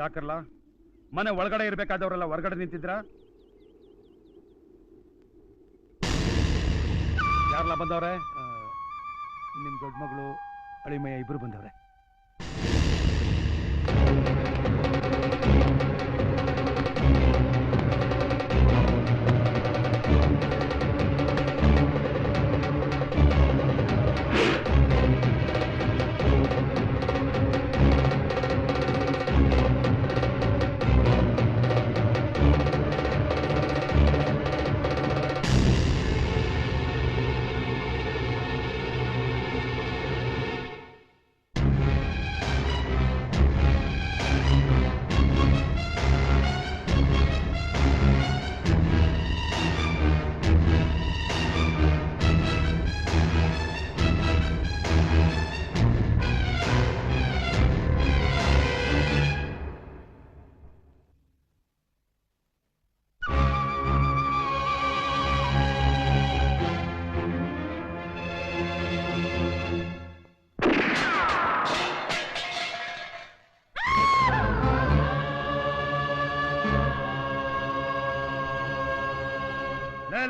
ಯಾಕರ್ಲ ಮನೆ ಒಳಗಡೆ ಇರ್ಬೇಕಾದವರೆಲ್ಲ ಹೊರಗಡೆ ನಿಂತಿದ್ರ? ಯಾರಲ್ಲ ಬಂದವ್ರೆ? ನಿಮ್ ದೊಡ್ಡ ಮಗಳು ಅಳಿಮಯ್ಯ ಇಬ್ರು ಬಂದವ್ರೆ.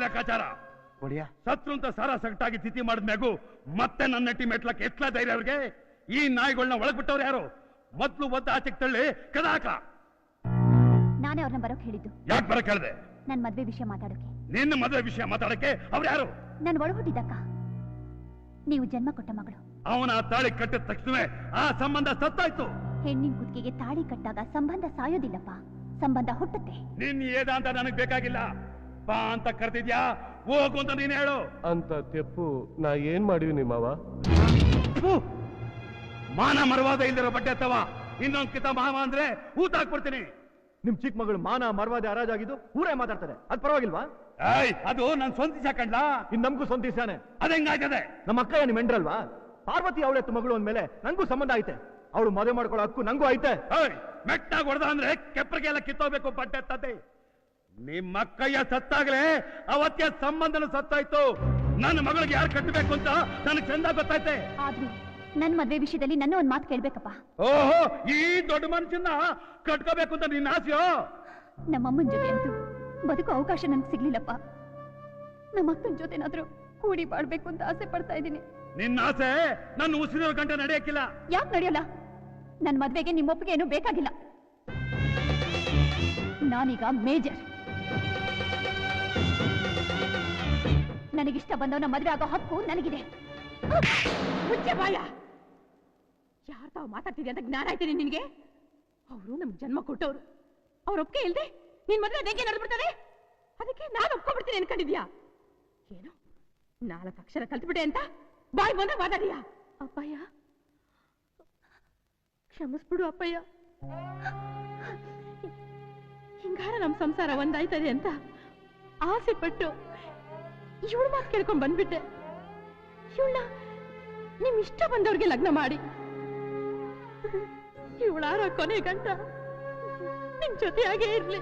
ಲೆಕ್ಕಾಚಾರ ಸತ್ರು ಅಂತ ಸಾರ ಸಗಟಾಗಿ ತಿಥಿ ಮಾಡಿದ್ಮ್ಯಾಗು ಮತ್ತೆ ನನ್ನ ನೆಟ್ಟಿ ಮೆಟ್ಲಕ್ಕೆ ಎಟ್ಲ ಧೈರ್ಯ ಅವ್ರಿಗೆ? ಈ ನಾಯಿಗಳನ್ನ ಒಳಗ್ಬಿಟ್ಟವ್ರು ಯಾರು? ಮೊದ್ಲು ಒದ್ದು ಆಚೆಗೆ ತಳ್ಳಿ ಕದಾಕ. ನಾನೇ ಅವ್ರನ್ನ ಬರೋಕ್ ಹೇಳಿದ್ದು. ಯಾಕೆ ಬರಕ್ ಹೇಳ್ದೆ? ನನ್ ಮದ್ವೆ ವಿಷಯ ಮಾತಾಡೋಕೆ. ನಿನ್ನ ಮದ್ವೆ ವಿಷಯ ಮಾತಾಡಕ್ಕೆ ಅವ್ರು ಯಾರು? ನನ್ ಒಳ ಹುಟ್ಟಿದಕ್ಕ, ನೀವು ಜನ್ಮ ಕೊಟ್ಟ ಮಗಳು. ಅವನ ತಾಳಿ ಕಟ್ಟಿದ ತಕ್ಷಣವೇ ಆ ಸಂಬಂಧ ಸತ್ತಾಯ್ತು. ಹೆಣ್ಣಿನ ಕುತ್ತಿಗೆಗೆ ತಾಳಿ ಕಟ್ಟಾಗ ಸಂಬಂಧ ಸಾಯೋದಿಲ್ಲಪ್ಪ, ಸಂಬಂಧ ಹುಟ್ಟುತ್ತೆ. ನಿನ್ ಏದ ಅಂತ ನನಗ್ ಬೇಕಾಗಿಲ್ಲ. ಬಾ ಅಂತ ಕರೆದಿದ್ಯಾ, ಹೋಗು ಅಂತ ನೀನ್ ಹೇಳು. ಅಂತ ತೆಪ್ಪು ನಾ ಏನ್ ಮಾಡಿವಿ ನಿಮ್ಮವ? ಮಾನ ಮರವಾದ ಇಲ್ದಿರೋ ಬಟ್ಟೆ ಅತ್ತವ ಇನ್ನೊಂದ್ ಕಿತ ಮಾವ ಅಂದ್ರೆ ಊಟ ಹಾಕ್ಬಿಡ್ತೀನಿ. ನಿಮ್ ಚಿಕ್ಕ ಮಗಳು ಮಾನ ಮರವಾದ ಹರಾಜಾಗಿದ್ದು ಊರೇ ಮಾತಾಡ್ತಾರೆ, ಅದ್ ಪರವಾಗಿಲ್ವಾ? ಅದು ನನ್ ಸ್ವಂತ ದಿವಸ ಕಂಡ್ಲಾ? ಇನ್ ನಮ್ಗೂ ಸ್ವಂತ ದಿವಸನೇ. ಅದಂಗಾಯ್ತದೆ. ನಮ್ಮ ಅಕ್ಕ ನಿಮ್ ಎಂಡ್ರಲ್ವಾ? ಪಾರ್ವತಿ ಅವಳೆತ್ತು ಮಗಳು ಅಂದ್ಮೇಲೆ ನಂಗೂ ಸಂಬಂಧ ಐತೆ. ಅವಳು ಮದುವೆ ಮಾಡ್ಕೊಳ್ಳೋ ಹಕ್ಕು ನಂಗೂ ಐತೆ. ಮೆಟ್ಟಾಗ ಹೊಡೆದ ಅಂದ್ರೆ ಕೆಪ್ಪರಿಗೆಲ್ಲ ಕಿತ್ತೋಗ್ಬೇಕು ಬಟ್ಟೆ ಎತ್ತದೆ. ನಿಮ್ಮ ಅಕ್ಕಯ್ಯ ಸತ್ತಾಗ್ಲೇ ಅವತ್ತಿಯ ಸಂಬಂಧನ ಸತ್ತಾಯ್ತು. ನನ್ನ ಮಗಳಿಗೆ ಯಾರು ಕಟ್ಟಬೇಕು ಅಂತ ನನಗೆ ಚಂದ ಗೊತ್ತೈತೆ. ಆದ್ರೂ ನನ್ ಮದ್ವೆ ವಿಷಯದಲ್ಲಿ ನನ್ನ ಒಂದ್ ಮಾತು ಕೇಳ್ಬೇಕಪ್ಪ. ಓಹೋ, ಈ ದೊಡ್ಡ ಮನುಷ್ಯನ ಕಟ್ಕೋಬೇಕು ಅಂತ ನಿನ್ನ ಆಸೆಯೋ? ನಮ್ಮಮ್ಮನ ಜೊತೆ ಅಂತೂ ಬದುಕೋ ಅವಕಾಶ ನನ್ಗೆ ಸಿಗ್ಲಿಲ್ಲಪ್ಪ. ನಮ್ಮ ಅಕ್ಕನ ಜೊತೆನಾದ್ರೂ ಕೂಡಿ ಬಾಳ್ಬೇಕು ಅಂತ ಆಸೆ ಪಡ್ತಾ ಇದ್ದೀನಿ. ನಿನ್ನ ಆಸೆ ನನ್ನ ಉಸಿರಿನ ಗಂಟೆ ನಡೆಯಕ್ಕಿಲ್ಲ. ಯಾಕೆ ನಡೆಯಲ್ಲ? ನನ್ ಮದ್ವೆಗೆ ನಿಮ್ಮ ಒಪ್ಪಿಗೆ ಏನು ಬೇಕಾಗಿಲ್ಲ. ನಾನೀಗ ಮೇಜರ್. ನನಗಿಷ್ಟ ಬಂದವನ ಮದುವೆ ಆಗೋ ಹಕ್ಕು ನನಗಿದೆ. ಯಾರು ತಾವು ಮಾತಾಡ್ತಿದ್ಯಾ ಅಂತ ಜ್ಞಾನ ಆಯ್ತೇನೆ ನಿನ್ಗೆ? ಅವರು ನಮ್ಗೆ ಜನ್ಮ ಕೊಟ್ಟವ್ರು. ಅವ್ರ ಒಪ್ಪಿಗೆ ಇಲ್ದೆ ನಿನ್ ಮದುವೆ ಅದೇಗೆ ನಡೆದ್ಬಿಡ್ತದೆ? ಅದಕ್ಕೆ ನಾನು ಒಪ್ಕೊಂಡ್ಬಿಡ್ತೀನಿ ಅನ್ಕೊಂಡಿದ್ಯಾ? ಏನು 4 ಅಕ್ಷರ ಕಲ್ತ್ಬಿಟ್ಟೆ ಅಂತ ಬಾಯ್ ಬಂದ ಮಾತಾಡಿಯಾ? ಅಪ್ಪಯ್ಯ, ಕ್ಷಮಿಸ್ಬಿಡು ಅಪ್ಪಯ್ಯ. ಹಿಂಗಾರ ನಮ್ ಸಂಸಾರ ಒಂದಾಯ್ತದೆ ಅಂತ ಆಸೆ ಪಟ್ಟು ಇವಳ ಮಾತು ಕೇಳ್ಕೊಂಡ್ ಬಂದ್ಬಿಟ್ಟೆ. ಇವಳ ನಿಮ್ ಇಷ್ಟ ಬಂದವ್ರಿಗೆ ಲಗ್ನ ಮಾಡಿ ಇವಳಾರ ಕೊನೆ ಗಂಟ ನಿಮ್ ಜೊತೆಯಾಗೇ ಇರ್ಲಿ.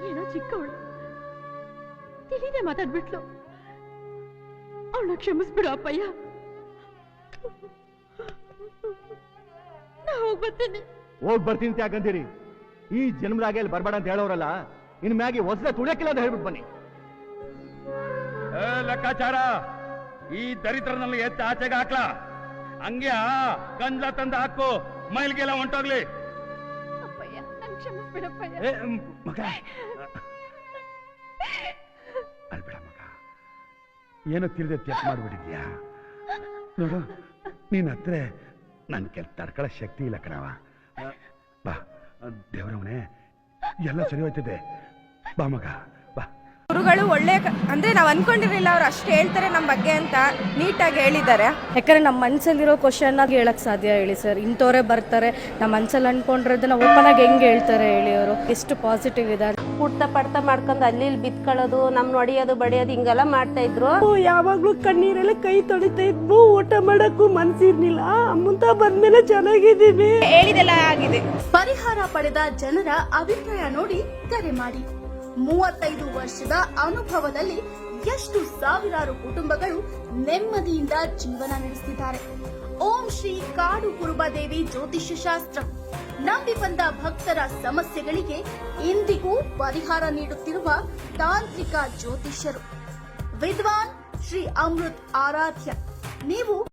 ಏನೋ ಚಿಕ್ಕವಳು ತಿಳಿದೇ ಮಾತಾಡ್ಬಿಟ್ಲು. ಅವಳನ್ನ ಕ್ಷಮಿಸ್ಬಿಡು ಅಪ್ಪಯ್ಯ. ನಾ ಹೋಗ್ಬರ್ತೀನಿ. ಹೋಗ್ ಬರ್ತೀನಿ ಯಾಕಂತೀರಿ? ಈ ಜನ್ಮದಾಗೆ ಅಲ್ಲಿ ಬರ್ಬೇಡ ಅಂತ ಹೇಳೋರಲ್ಲ, ಇನ್ ಮ್ಯಾಗಿ ಹೊಸದ ತುಳಿಯಕ್ಕಿಲ್ಲ ಅಂತ ಹೇಳ್ಬಿಟ್ಟು ಬನ್ನಿ. ಲೆಕ್ಕಾಚಾರ, ಈ ದರಿದ್ರನಲ್ಲಿ ಎತ್ತ ಆಚೆಗೆ ಹಾಕ್ಲ. ಹಂಗೆ ಗಂಜಲ ತಂದ ಹಾಕು, ಮೈಲ್ಗೆಲ್ಲ ಹೊಂಟೋಗ್ಲಿ. ಅಪ್ಪಯ್ಯ, ನನ್ ಕ್ಷಮಿಸ್ಬಿಡಪ್ಪಯ್ಯ. ಮಗ ಅಲ್ಬೇಡ ಮಗ, ಏನೋ ತಿಳಿದ ತಪ್ಪು ಮಾಡ್ಬಿಟ್ಟಿದ್ಯಾ ನೋಡು. ನೀನ್ ಹತ್ರ ನನ್ ಕೆಲ ತಡ್ಕೊಳ್ಳೋ ಶಕ್ತಿ ಇಲ್ಲ ಕಣವ. ಬಾ ದೇವರವನೇ, ಎಲ್ಲ ಸರಿ ಹೋಯ್ತದೆ. ಬಾ ಮಗ ಬಾ. ಗುರುಗಳು ಒಳ್ಳೆ ಅಂದ್ರೆ ನಾವು ಅನ್ಕೊಂಡಿರಲಿಲ್ಲ ಅವ್ರು ಅಷ್ಟು ಹೇಳ್ತಾರೆ ನಮ್ಮ ಬಗ್ಗೆ ಅಂತ ನೀಟಾಗಿ ಹೇಳಿದ್ದಾರೆ. ಯಾಕಂದ್ರೆ ನಮ್ಮ ಮನಸ್ಸಲ್ಲಿರೋ ಕ್ವಶನ್ ಆಗಿ ಹೇಳಕ್ ಸಾಧ್ಯ ಹೇಳಿ ಸರ್? ಇಂಥವ್ರೆ ಬರ್ತಾರೆ ನಮ್ಮ ಮನಸ್ಸಲ್ಲಿ ಅನ್ಕೊಂಡಿರೋದನ್ನ ಓಪನ್ ಆಗಿ ಹೆಂಗೆ ಹೇಳ್ತಾರೆ ಹೇಳಿ? ಅವರು ಎಷ್ಟು ಪಾಸಿಟಿವ್ ಇದ್ದಾರೆ. ಪುಟ್ಟ ಪಡ್ತ ಮಾಡ್ಕೊಂಡು ಅಲ್ಲಿ ಬಿತ್ಕೊಳ್ಳೋದು, ನಮ್ ಹೊಡಿಯೋದು ಬಡಿಯೋದು ಹಿಂಗೆಲ್ಲ ಮಾಡ್ತಾ ಇದ್ರು. ಯಾವಾಗ್ಲೂ ಕಣ್ಣೀರೆಲ್ಲ ಕೈ ತೊಳಿತಾ ಇದ್ವು, ಊಟ ಮಾಡಕ್ಕೂ ಮನ್ಸಿರ್ಲಿಲ್ಲ. ಅಮ್ಮಂತ ಬಂದ್ಮೇಲೆ ಚೆನ್ನಾಗಿದ್ದೀವಿ. ಹೇಳಿದೆಲ್ಲ ಆಗಿದೆ. ಪರಿಹಾರ ಪಡೆದ ಜನರ ಅಭಿಪ್ರಾಯ ನೋಡಿ ಕರೆ ಮಾಡಿ. 35 ವರ್ಷದ ಅನುಭವದಲ್ಲಿ ಎಷ್ಟು ಸಾವಿರಾರು ಕುಟುಂಬಗಳು ನೆಮ್ಮದಿಯಿಂದ ಜೀವನ ನಡೆಸುತ್ತಿದ್ದಾರೆ. ಓಂ ಶ್ರೀ ಕಾಡು ಕುರುಬಾದೇವಿ ಜ್ಯೋತಿಷ್ಯ ಶಾಸ್ತ್ರ ನಂಬಿ ಬಂದ ಭಕ್ತರ ಸಮಸ್ಯೆಗಳಿಗೆ ಇಂದಿಗೂ ಪರಿಹಾರ ನೀಡುತ್ತಿರುವ ತಾಂತ್ರಿಕ ಜ್ಯೋತಿಷ್ಯರು ವಿದ್ವಾನ್ ಶ್ರೀ ಅಮೃತ್ ಆರಾಧ್ಯ. ನೀವು